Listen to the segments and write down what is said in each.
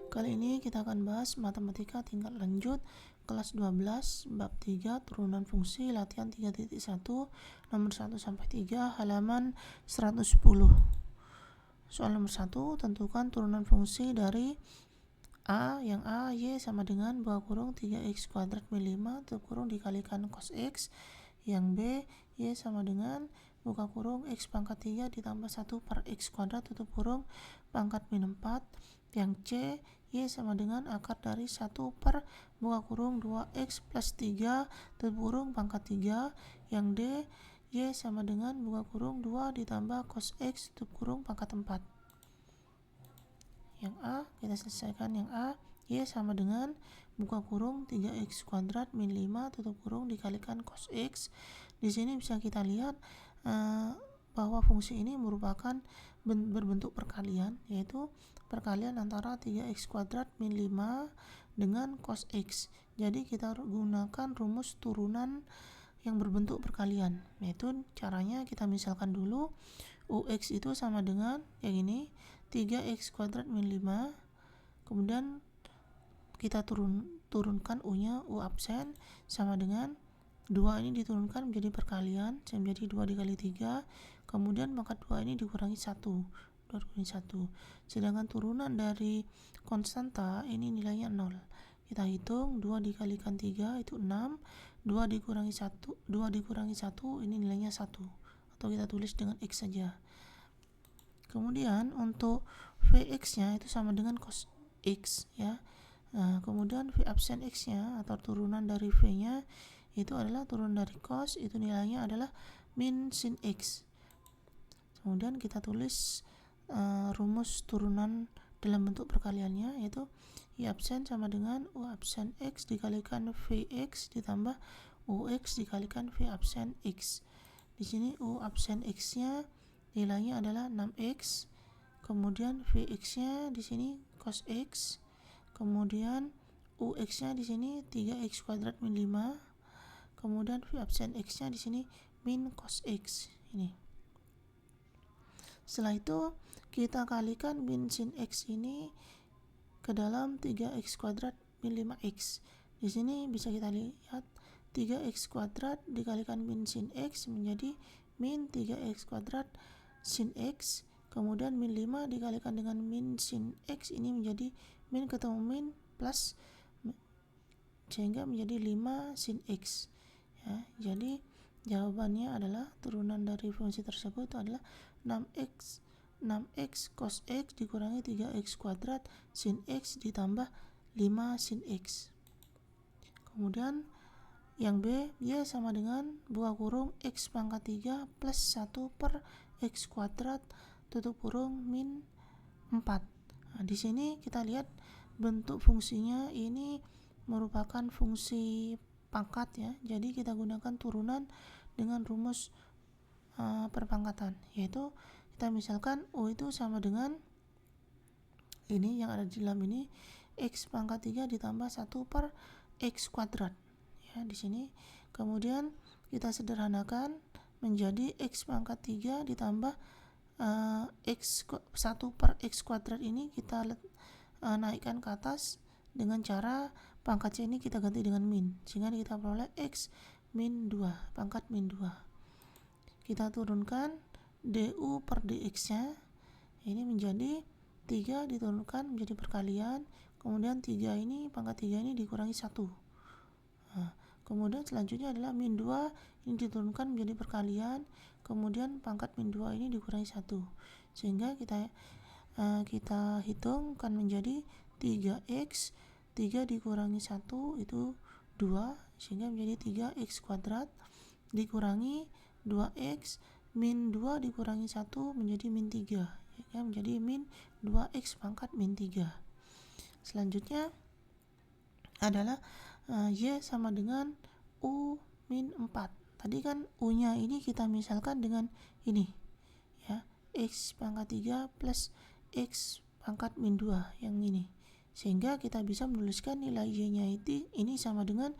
Kali ini kita akan bahas matematika tingkat lanjut kelas 12 bab 3 turunan fungsi latihan 3.1 nomor 1 sampai 3 halaman 110. Soal nomor 1, tentukan turunan fungsi dari A, yang A, Y sama dengan buka kurung 3x kuadrat min 5 tutup kurung dikalikan cos X. Yang B, Y sama dengan buka kurung X pangkat 3 ditambah 1 per X kuadrat tutup kurung pangkat min 4. Yang C, Y sama dengan akar dari 1 per buka kurung 2X plus 3 tutup kurung pangkat 3. Yang D, Y sama dengan buka kurung 2 ditambah cos X tutup kurung pangkat 4. Yang A, kita selesaikan yang A. Y sama dengan buka kurung 3x kuadrat min 5 tutup kurung dikalikan cos X. Di sini bisa kita lihat bahwa fungsi ini merupakan berbentuk perkalian, yaitu perkalian antara 3x kuadrat min 5 dengan cos X. Jadi kita gunakan rumus turunan yang berbentuk perkalian, yaitu caranya kita misalkan dulu UX itu sama dengan yang ini 3x kuadrat min 5, kemudian kita turunkan U-nya, U absen sama dengan 2 ini diturunkan menjadi perkalian menjadi 2 dikali 3, kemudian pangkat 2 ini dikurangi 1, 2 dikurangi 1. Sedangkan turunan dari konstanta ini nilainya 0. Kita hitung 2 dikalikan 3 itu 6, 2 dikurangi 1 ini nilainya 1, atau kita tulis dengan X saja. Kemudian untuk Vx-nya itu sama dengan cos X ya. Nah, kemudian V absen X-nya atau turunan dari V-nya itu adalah turunan dari cos, itu nilainya adalah min sin X. Kemudian kita tulis rumus turunan dalam bentuk perkaliannya, yaitu Y absen sama dengan U absen X dikalikan Vx ditambah Ux dikalikan V absen X. Di sini U absen X-nya nilainya adalah 6x, kemudian Vx-nya di sini cos X, kemudian Ux-nya di sini 3x kuadrat min 5, kemudian V absen X-nya di sini min cos X ini. Setelah itu kita kalikan min sin X ini ke dalam 3x kuadrat min 5x. Di sini bisa kita lihat 3x kuadrat dikalikan min sin X menjadi min 3x kuadrat sin X, kemudian min 5 dikalikan dengan min sin X ini menjadi min ketemu min plus, sehingga menjadi 5 sin X ya. Jadi jawabannya adalah turunan dari fungsi tersebut adalah 6x cos X dikurangi 3x kuadrat sin X ditambah 5 sin X. Kemudian yang B, Y sama dengan buka kurung X pangkat 3 plus 1 per X kuadrat tutup kurung min 4. Nah, di sini kita lihat bentuk fungsinya ini merupakan fungsi pangkat ya. Jadi kita gunakan turunan dengan rumus perpangkatan, yaitu kita misalkan U itu sama dengan ini yang ada di dalam ini X pangkat 3 ditambah 1 per X kuadrat ya di sini. Kemudian kita sederhanakan menjadi X pangkat 3 ditambah X 1 per X kuadrat ini kita naikkan ke atas dengan cara pangkatnya ini kita ganti dengan min, sehingga kita peroleh X min 2, pangkat min 2. Kita turunkan du per dx nya ini menjadi 3 diturunkan menjadi perkalian, kemudian 3 ini pangkat 3 ini dikurangi 1. Nah, kemudian selanjutnya adalah min 2 ini diturunkan menjadi perkalian, kemudian pangkat min 2 ini dikurangi 1, sehingga kita hitung kan menjadi 3x 3 dikurangi 1 itu 2, sehingga menjadi 3x kuadrat dikurangi 2x min 2 dikurangi 1 menjadi min 3 ya, menjadi min 2x pangkat min 3. Selanjutnya adalah Y sama dengan U min 4. Tadi kan U nya ini kita misalkan dengan ini ya, X pangkat 3 plus X pangkat min 2 yang ini, sehingga kita bisa menuliskan nilai Y nya itu ini sama dengan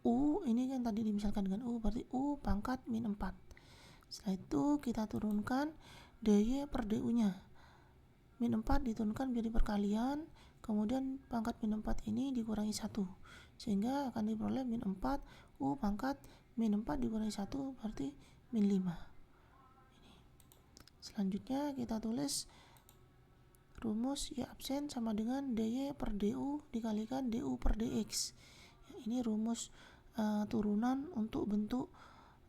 U, ini kan tadi dimisalkan dengan U, berarti U pangkat min 4. Setelah itu kita turunkan dy per du nya. min 4 diturunkan menjadi perkalian, kemudian pangkat min 4 ini dikurangi 1, sehingga akan diperoleh min 4 U pangkat min 4 dikurangi 1 berarti min 5. Ini. Selanjutnya kita tulis rumus Y absen sama dengan DY per DU dikalikan DU per DX. Ya, ini rumus turunan untuk bentuk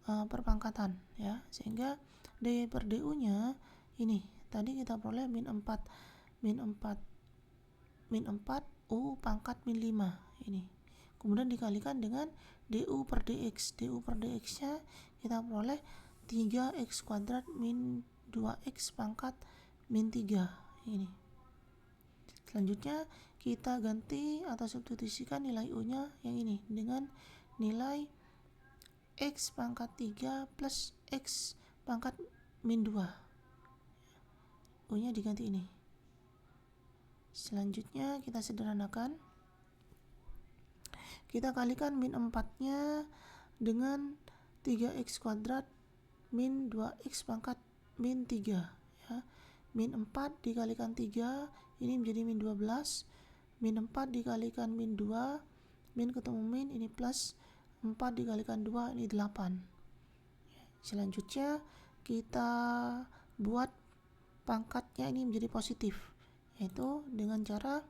perpangkatan ya, sehingga DY per DU nya ini tadi kita peroleh min 4 U pangkat min 5 ini, kemudian dikalikan dengan DU per DX. DU per DX nya kita peroleh 3x kuadrat min 2x pangkat min 3 ini. Selanjutnya kita ganti atau substitusikan nilai U nya yang ini dengan nilai x pangkat 3 plus x pangkat min 2. U nya diganti ini. Selanjutnya kita sederhanakan, kita kalikan min 4 nya dengan 3x kuadrat min 2x pangkat min 3 ya. Min 4 dikalikan 3 ini menjadi min 12, min 4 dikalikan min 2, min ketemu min ini plus, 4 dikalikan 2 ini 8. Selanjutnya kita buat pangkatnya ini menjadi positif, yaitu dengan cara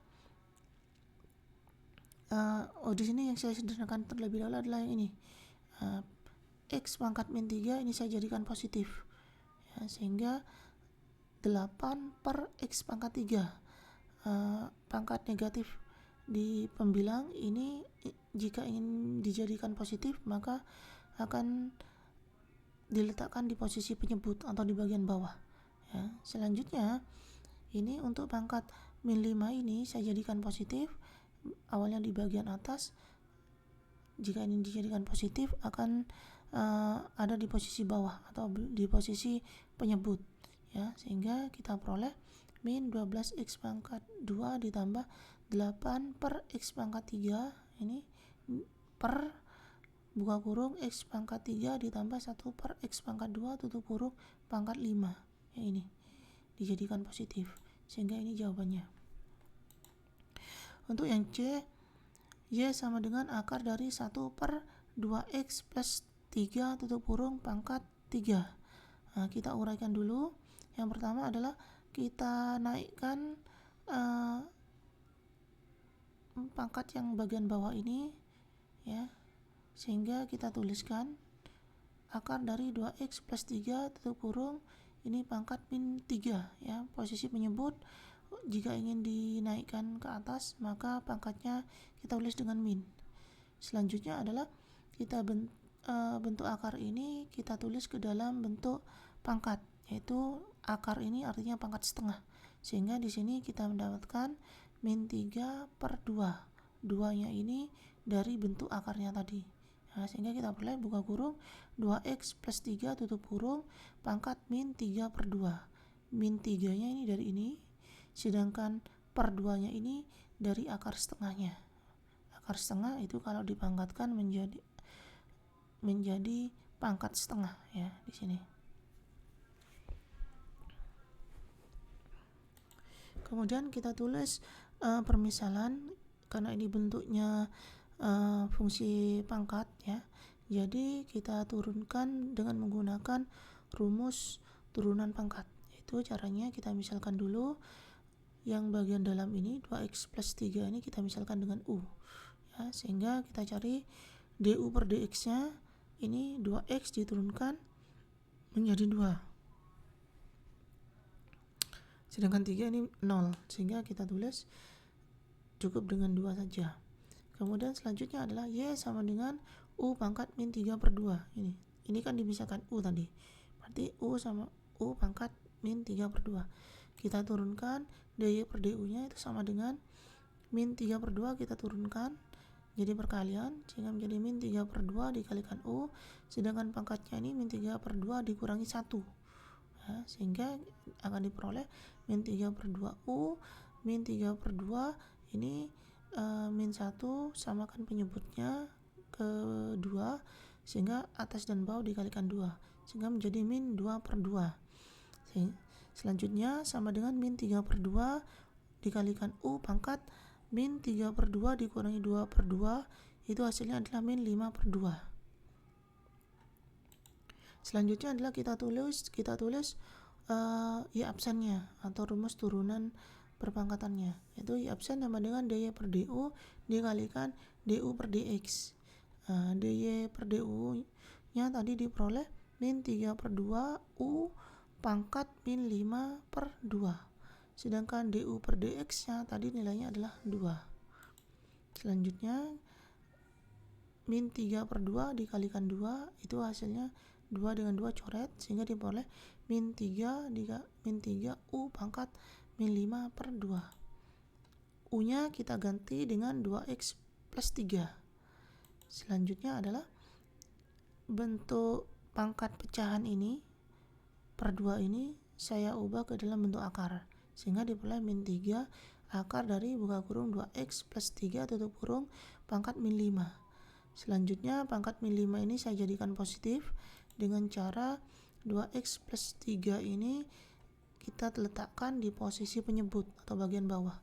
di sini yang saya sederhanakan terlebih dahulu adalah yang ini, x pangkat min 3 ini saya jadikan positif ya, sehingga 8 per x pangkat 3, pangkat negatif di pembilang ini jika ingin dijadikan positif maka akan diletakkan di posisi penyebut atau di bagian bawah ya. Selanjutnya ini untuk pangkat min 5 ini saya jadikan positif, awalnya di bagian atas, jika ini dijadikan positif akan ada di posisi bawah atau di posisi penyebut ya, sehingga kita peroleh min 12x pangkat 2 ditambah 8 per x pangkat 3 ini per buka kurung x pangkat 3 ditambah 1 per x pangkat 2 tutup kurung pangkat 5 ya, ini dijadikan positif, sehingga ini jawabannya. Untuk yang C, Y sama dengan akar dari 1 per 2x plus 3 tutup kurung pangkat 3. Nah, kita uraikan dulu. Yang pertama adalah kita naikkan pangkat yang bagian bawah ini ya, sehingga kita tuliskan akar dari 2x plus 3 tutup kurung ini pangkat min 3 ya, posisi penyebut. Jika ingin dinaikkan ke atas maka pangkatnya kita tulis dengan min. Selanjutnya adalah kita bentuk akar ini kita tulis ke dalam bentuk pangkat, yaitu akar ini artinya pangkat setengah, sehingga di sini kita mendapatkan min 3 per 2. 2 nya ini dari bentuk akarnya tadi. Nah, sehingga kita peroleh buka kurung 2x plus 3 tutup kurung pangkat min 3 per 2. Min 3 nya ini dari ini, sedangkan per 2 nya ini dari akar setengahnya. Akar setengah itu kalau dipangkatkan menjadi pangkat setengah ya di sini. Kemudian kita tulis permisalan, karena ini bentuknya fungsi pangkat ya, jadi kita turunkan dengan menggunakan rumus turunan pangkat. Itu caranya kita misalkan dulu yang bagian dalam ini 2x plus 3 ini kita misalkan dengan U ya, sehingga kita cari DU per DX nya ini 2x diturunkan menjadi 2, sedangkan 3 ini 0, sehingga kita tulis cukup dengan 2 saja. Kemudian selanjutnya adalah Y sama dengan U pangkat min 3 per 2. Ini kan dipisahkan U tadi, berarti U sama U pangkat min 3 per 2. Kita turunkan DY per DU nya itu sama dengan min 3 per 2 kita turunkan jadi perkalian, sehingga menjadi min 3 per 2 dikalikan U, sedangkan pangkatnya ini min 3 per 2 dikurangi 1 ya, sehingga akan diperoleh min 3 per 2 U, min 3 per 2 ini min 1 samakan penyebutnya ke 2, sehingga atas dan bawah dikalikan 2, sehingga menjadi min 2 per 2. Selanjutnya sama dengan min 3/2 dikalikan U pangkat min 3/2 dikurangi 2/2, itu hasilnya adalah min 5/2. Selanjutnya adalah kita tulis Y absennya atau rumus turunan perpangkatannya, yaitu Y absen sama dengan dy per du dikalikan du per dx. dy per du nya tadi diperoleh min 3/2 u pangkat min 5/2, sedangkan du per dx nya tadi nilainya adalah 2. Selanjutnya min 3/2 dikalikan 2, itu hasilnya 2 dengan 2 coret, sehingga diperoleh min 3 u pangkat min 5/2. U nya kita ganti dengan 2x plus 3. Selanjutnya adalah bentuk pangkat pecahan ini per 2 ini saya ubah ke dalam bentuk akar, sehingga diperoleh min 3 akar dari buka kurung 2x plus 3 tutup kurung pangkat min 5. Selanjutnya pangkat min 5 ini saya jadikan positif dengan cara 2x plus 3 ini kita letakkan di posisi penyebut atau bagian bawah,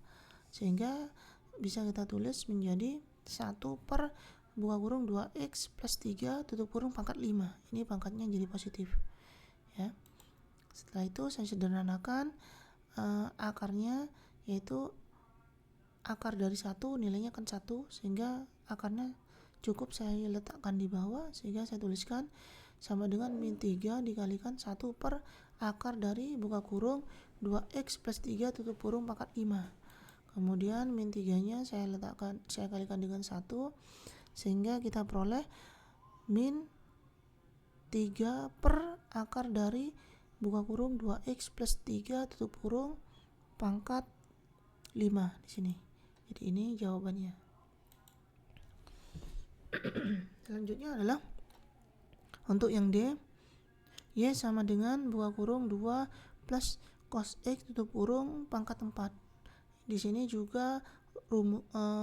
sehingga bisa kita tulis menjadi 1 per buka kurung 2x plus 3 tutup kurung pangkat 5. Ini pangkatnya jadi positif ya. Setelah itu saya sederhanakan akarnya, yaitu akar dari 1 nilainya kan 1, sehingga akarnya cukup saya letakkan di bawah, sehingga saya tuliskan sama dengan min 3 dikalikan 1 per akar dari buka kurung 2x plus 3 tutup kurung pangkat 5. Kemudian min 3 nya saya kalikan dengan 1, sehingga kita peroleh min 3 per akar dari buka kurung 2x plus 3 tutup kurung pangkat 5 di sini. Jadi ini jawabannya. Selanjutnya adalah untuk yang D, Y sama dengan buka kurung 2 plus cos X tutup kurung pangkat 4. Di sini juga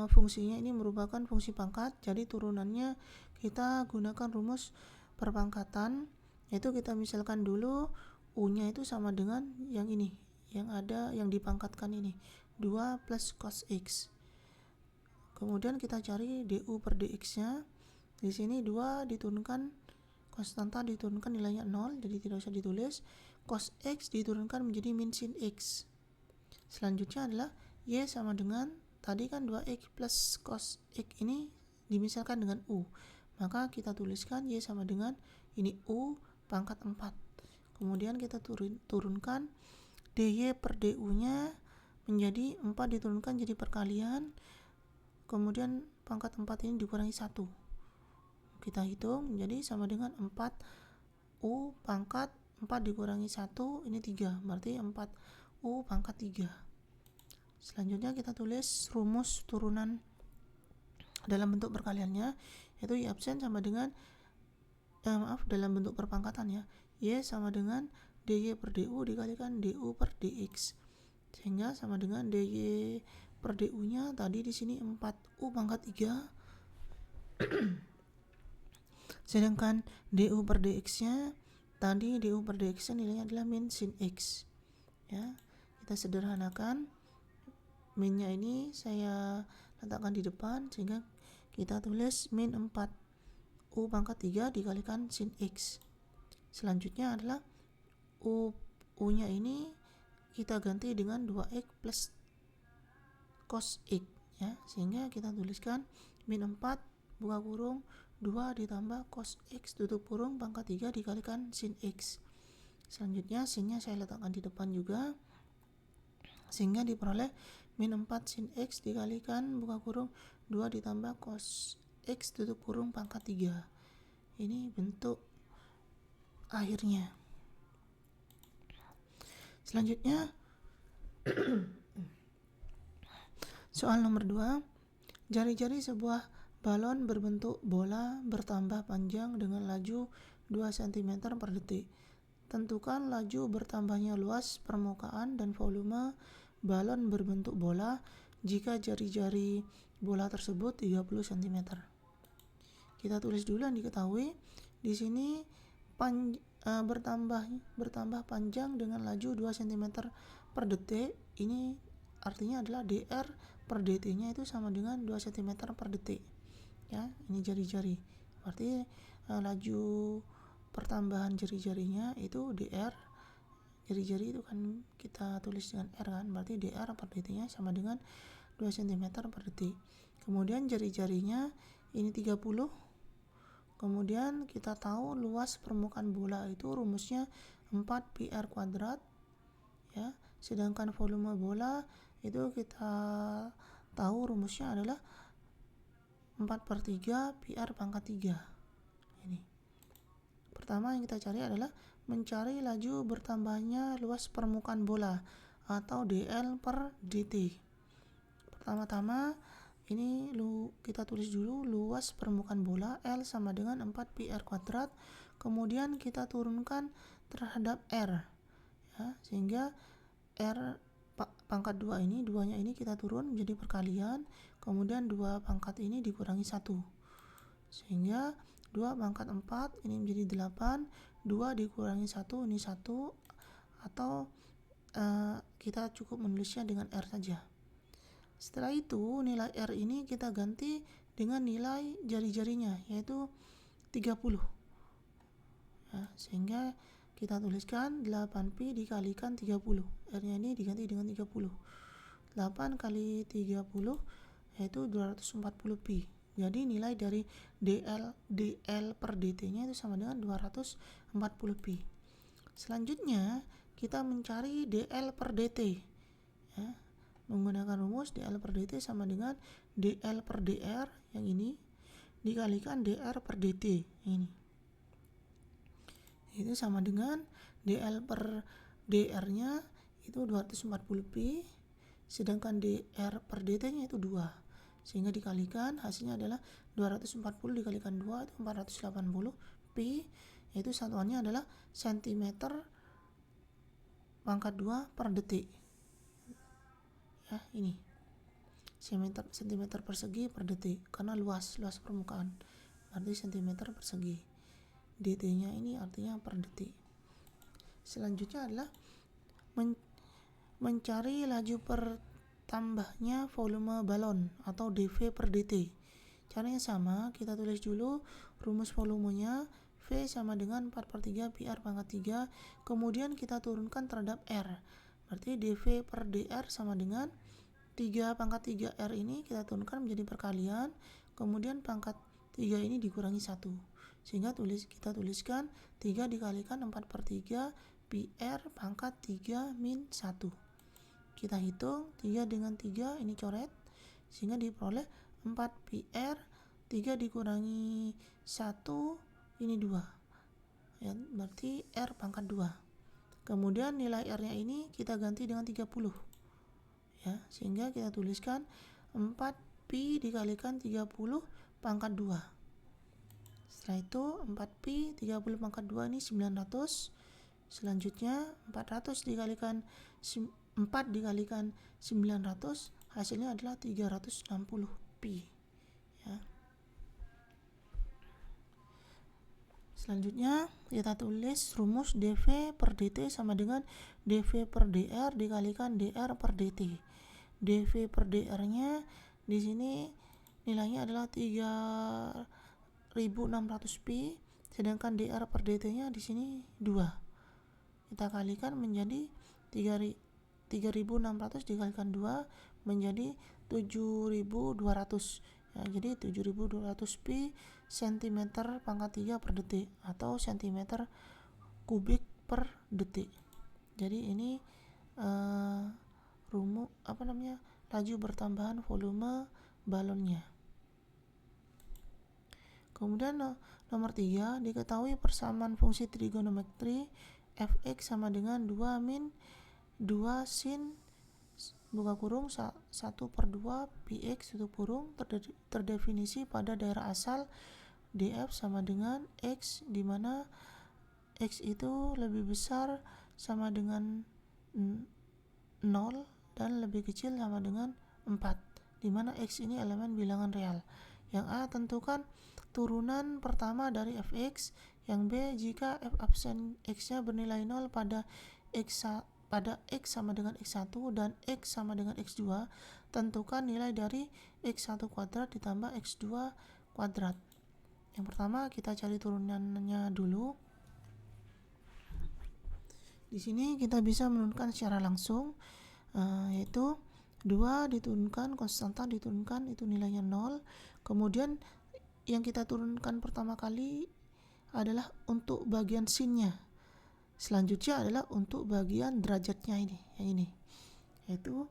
fungsinya ini merupakan fungsi pangkat, jadi turunannya kita gunakan rumus perpangkatan, yaitu kita misalkan dulu U-nya itu sama dengan yang ini, yang ada yang dipangkatkan ini, 2 plus cos X. Kemudian kita cari du per dx-nya. Di sini 2 diturunkan konstanta, diturunkan nilainya 0, jadi tidak usah ditulis. Cos X diturunkan menjadi min sin X. Selanjutnya adalah Y sama dengan tadi kan 2x plus cos X ini dimisalkan dengan U, maka kita tuliskan Y sama dengan ini U pangkat 4. Kemudian kita turunkan dy per du nya menjadi 4 diturunkan jadi perkalian, kemudian pangkat 4 ini dikurangi 1, kita hitung menjadi sama dengan 4 U pangkat 4 dikurangi 1, ini 3, berarti 4 U pangkat 3. Selanjutnya kita tulis rumus turunan dalam bentuk perkaliannya, yaitu Y absen sama dengan dalam bentuk perpangkatan ya, Y sama dengan dy per du dikalikan du per dx, sehingga sama dengan dy per du nya tadi di sini 4 U pangkat 3 sedangkan du per dx nya tadi du per dx nya nilainya adalah min sin X ya. Kita sederhanakan, minnya ini saya letakkan di depan, sehingga kita tulis min 4 U pangkat 3 dikalikan sin X. Selanjutnya adalah U nya ini kita ganti dengan 2x plus cos X ya, sehingga kita tuliskan min 4 buka kurung 2 ditambah cos X tutup kurung pangkat 3 dikalikan sin X. Selanjutnya sinnya saya letakkan di depan juga, sehingga diperoleh min 4 sin X dikalikan buka kurung 2 ditambah cos X tutup kurung pangkat 3. Ini bentuk akhirnya. Selanjutnya soal nomor 2, jari-jari sebuah balon berbentuk bola bertambah panjang dengan laju 2 cm per detik. Tentukan laju bertambahnya luas permukaan dan volume balon berbentuk bola jika jari-jari bola tersebut 30 cm. Kita tulis dulu yang diketahui. Di sini bertambah panjang dengan laju 2 cm per detik. Ini artinya adalah dr per dt nya itu sama dengan 2 cm per detik ya. Ini jari-jari, berarti laju pertambahan jari-jarinya itu dr, jari-jari itu kan kita tulis dengan r kan, berarti dr per dt nya sama dengan 2 cm per detik. Kemudian jari-jarinya ini 30. Kemudian kita tahu luas permukaan bola itu rumusnya 4πr kuadrat ya. Sedangkan volume bola itu kita tahu rumusnya adalah 4/3 πr pangkat 3. Ini. Pertama yang kita cari adalah mencari laju bertambahnya luas permukaan bola atau dl per dt. Pertama-tama ini kita tulis dulu luas permukaan bola L sama dengan 4πr kuadrat, kemudian kita turunkan terhadap R ya, sehingga R pangkat 2 ini, 2 nya ini kita turun menjadi perkalian, kemudian 2 pangkat ini dikurangi 1, sehingga 2 pangkat 4 ini menjadi 8, 2 dikurangi 1 ini 1, atau kita cukup menulisnya dengan R saja. Setelah itu nilai R ini kita ganti dengan nilai jari-jarinya yaitu 30 ya, sehingga kita tuliskan 8pi dikalikan 30. R nya ini diganti dengan 30. 8 kali 30 yaitu 240pi. Jadi nilai dari dl per dt nya itu sama dengan 240pi. Selanjutnya kita mencari dl per dt ya, menggunakan rumus dl per dt sama dengan dl per dr yang ini dikalikan dr per dt ini. Itu sama dengan dl per dr nya itu 240pi, sedangkan dr per dt nya itu 2, sehingga dikalikan hasilnya adalah 240 dikalikan 2 itu 480pi, yaitu satuannya adalah cm pangkat 2 per detik ya. Ini cm persegi per detik karena luas permukaan berarti cm persegi. dt nya ini artinya per detik. Selanjutnya adalah mencari laju pertambahnya volume balon atau dv per dt. Caranya sama, kita tulis dulu rumus volumenya. V sama dengan 4/3 πr pangkat 3, kemudian kita turunkan terhadap R, berarti dv per dr sama dengan 3 pangkat 3R ini kita turunkan menjadi perkalian, kemudian pangkat 3 ini dikurangi 1, sehingga kita tuliskan 3 dikalikan 4/3 πr pangkat 3 min 1. Kita hitung 3 dengan 3 ini coret, sehingga diperoleh 4πr, 3 dikurangi 1 ini 2 ya, berarti R pangkat 2. Kemudian nilai R nya ini kita ganti dengan 30 ya, sehingga kita tuliskan 4pi dikalikan 30 pangkat 2. Setelah itu 4pi 30 pangkat 2 ini 900. Selanjutnya 400 dikalikan 4 dikalikan 900 hasilnya adalah 360pi ya. Selanjutnya kita tulis rumus dv per dt sama dengan dv per dr dikalikan dr per dt. dv per dr nya di sini nilainya adalah 3600pi, sedangkan dr per dt nya di sini 2. Kita kalikan menjadi 3600 dikalikan 2 menjadi 7200 ya, jadi 7200pi cm pangkat 3 per detik atau cm kubik per detik. Jadi ini laju bertambahan volume balonnya. Kemudian nomor 3, diketahui persamaan fungsi trigonometri fx sama dengan 2 min 2 sin buka kurung 1/2 px tutup kurung terdefinisi pada daerah asal df sama dengan x, di mana x itu lebih besar sama dengan 0 dan lebih kecil sama dengan 4, di mana x ini elemen bilangan real. Yang A, tentukan turunan pertama dari fx Yang B, jika f absen x-nya bernilai 0 pada x sama dengan x1 dan x sama dengan x2, tentukan nilai dari x1 kuadrat ditambah x2 kuadrat. Yang pertama kita cari turunannya dulu. Di sini kita bisa menurunkan secara langsung, yaitu 2 diturunkan, konstanta diturunkan, itu nilainya 0. Kemudian yang kita turunkan pertama kali adalah untuk bagian sinnya. Selanjutnya adalah untuk bagian derajatnya ini, yang ini. Yaitu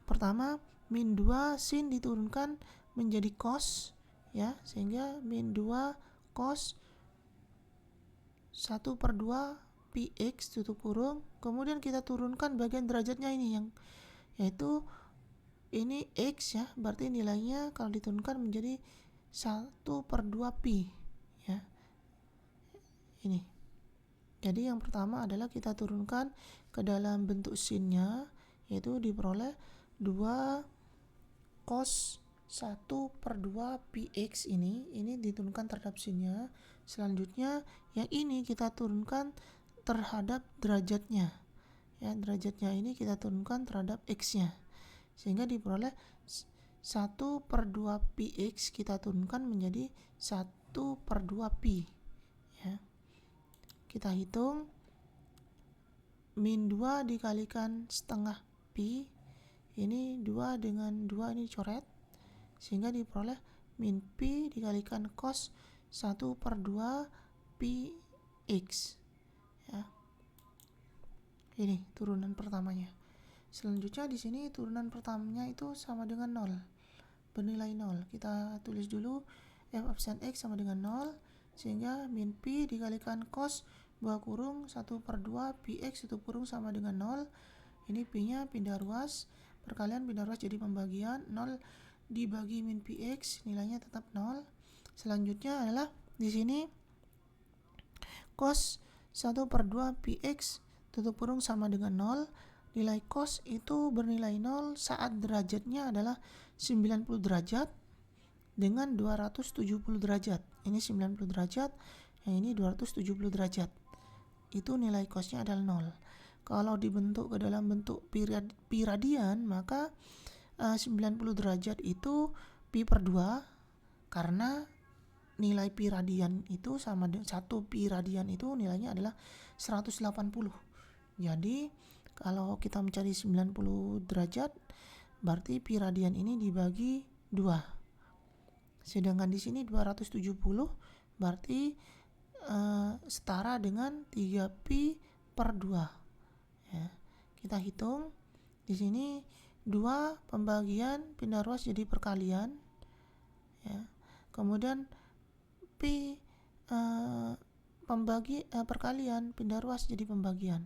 pertama min 2 sin diturunkan menjadi cos, ya, sehingga min 2 cos 1/2 pi x tutup kurung. Kemudian kita turunkan bagian derajatnya ini, yang yaitu ini x, ya, berarti nilainya kalau diturunkan menjadi 1/2 pi, ya, ini. Jadi yang pertama adalah kita turunkan ke dalam bentuk sinnya, yaitu diperoleh 2 cos 1/2 pi x ini diturunkan terhadap sinnya. Selanjutnya yang ini kita turunkan terhadap derajatnya, ya, derajatnya ini kita turunkan terhadap x-nya, sehingga diperoleh 1/2 pi x kita turunkan menjadi 1/2 pi, ya. Kita hitung min 2 dikalikan setengah pi, ini 2 dengan 2 ini coret, sehingga diperoleh min pi dikalikan cos 1/2 pi x, ya. Ini turunan pertamanya. Selanjutnya di sini turunan pertamanya itu sama dengan 0, bernilai 0. Kita tulis dulu f absen x sama dengan 0, sehingga min pi dikalikan cos buah kurung 1/2 pi x tutup kurung sama dengan 0. Ini pi nya pindah ruas, perkalian pindah ruas jadi pembagian, 0 dibagi min pi x nilainya tetap 0. Selanjutnya adalah di sini cos 1/2 pi x tutup kurung sama dengan 0. Nilai cos itu bernilai 0 saat derajatnya adalah 90 derajat dengan 270 derajat. Ini 90 derajat, yang ini 270 derajat. Itu nilai cosnya adalah 0. Kalau dibentuk ke dalam bentuk pi radian, maka 90 derajat itu pi per 2, karena nilai pi radian itu sama dengan 1 pi radian itu nilainya adalah 180. Jadi kalau kita mencari 90 derajat, berarti pi radian ini dibagi 2. Sedangkan di sini 270 berarti setara dengan 3 pi per 2, ya. Kita hitung di sini 2 pembagian pindah ruas jadi perkalian, ya. Kemudian pi perkalian pindah ruas jadi pembagian,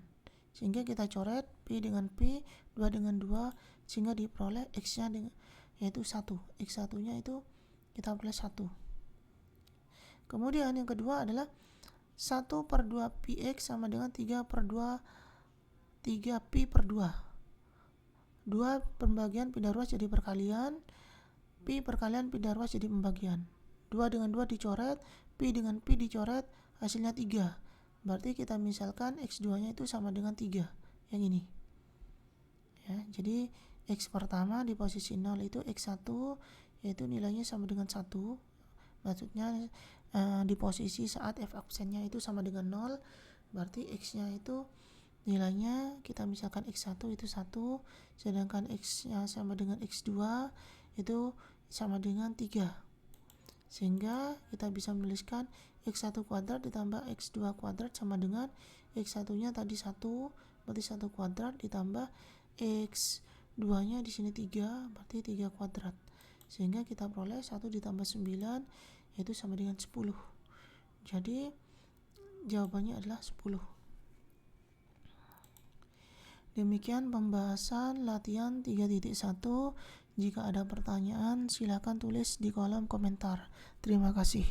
sehingga kita coret pi dengan pi, 2 dengan 2, sehingga diperoleh x nya yaitu 1. X1 nya itu kita peroleh 1. Kemudian yang kedua adalah 1/2 pi x sama dengan 3 pi per 2. 2 pembagian pindah ruas jadi perkalian, pi perkalian pindah ruas jadi pembagian. 2 dengan 2 dicoret, pi dengan pi dicoret, hasilnya 3. Berarti kita misalkan x2 nya itu sama dengan 3, yang ini, ya. Jadi x pertama di posisi 0 itu x1, yaitu nilainya sama dengan 1. Maksudnya di posisi saat f absennya itu sama dengan 0, berarti x nya itu nilainya kita misalkan x1 itu 1, sedangkan x nya sama dengan x2 itu sama dengan 3, sehingga kita bisa menuliskan x1 kuadrat ditambah x2 kuadrat sama dengan x1 nya tadi 1, berarti 1 kuadrat ditambah x2 nya di sini 3, berarti 3 kuadrat, sehingga kita peroleh 1 ditambah 9 yaitu sama dengan 10. Jadi jawabannya adalah 10. Demikian pembahasan latihan 3.1. Jika ada pertanyaan silakan tulis di kolom komentar. Terima kasih.